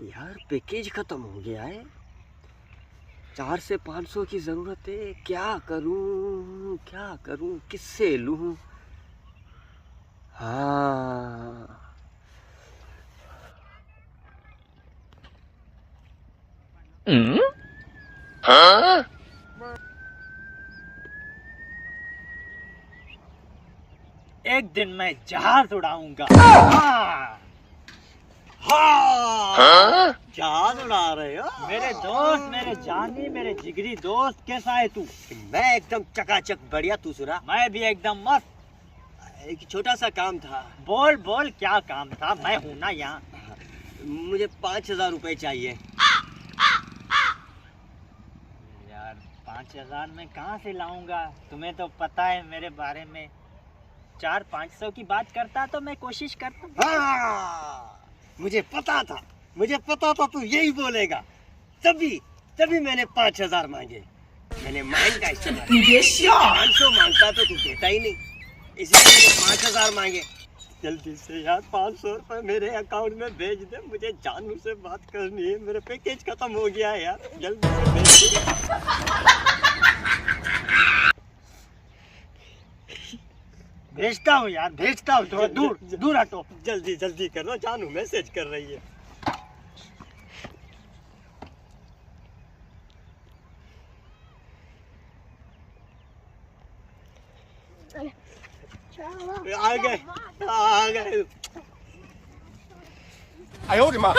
यार पैकेज खत्म हो गया है। 4 से 500 की जरूरत है। क्या करूं किससे लूं? हाँ, हाँ? एक दिन मैं जहाज उड़ाऊंगा। हाँ। हाँ? जहाज उड़ा रहे हो? मेरे दोस्त, मेरे जानी, मेरे जिगरी दोस्त, कैसा है तू? मैं एकदम चकाचक बढ़िया। तू सुना? मैं भी एकदम मस्त। एक छोटा सा काम था। बोल बोल, क्या काम था? मैं हूं ना यहाँ। मुझे 5,000 रुपए चाहिए। यार 5,000 में कहाँ से लाऊंगा? तुम्हें तो पता है मेरे बारे में। 400-500 की बात करता तो मैं कोशिश करता। हाँ, मुझे पता था तू यही बोलेगा। तभी मैंने 5,000 मांगे। मैंने माइंड का इस्तेमाल किया। 500 मांगता तो तू देता ही नहीं, इसलिए मैंने 5,000 मांगे। जल्दी से यार 500 रुपए मेरे अकाउंट में भेज दे। मुझे जानू से बात करनी है। मेरा पैकेज खत्म हो गया है यार, जल्दी से भेज दे। भेजता हूँ यार, भेजता हूँ। थोड़ा दूर हटो। जल्दी करो, जानू मैसेज कर रही है। आ गए। 哎呦我的妈！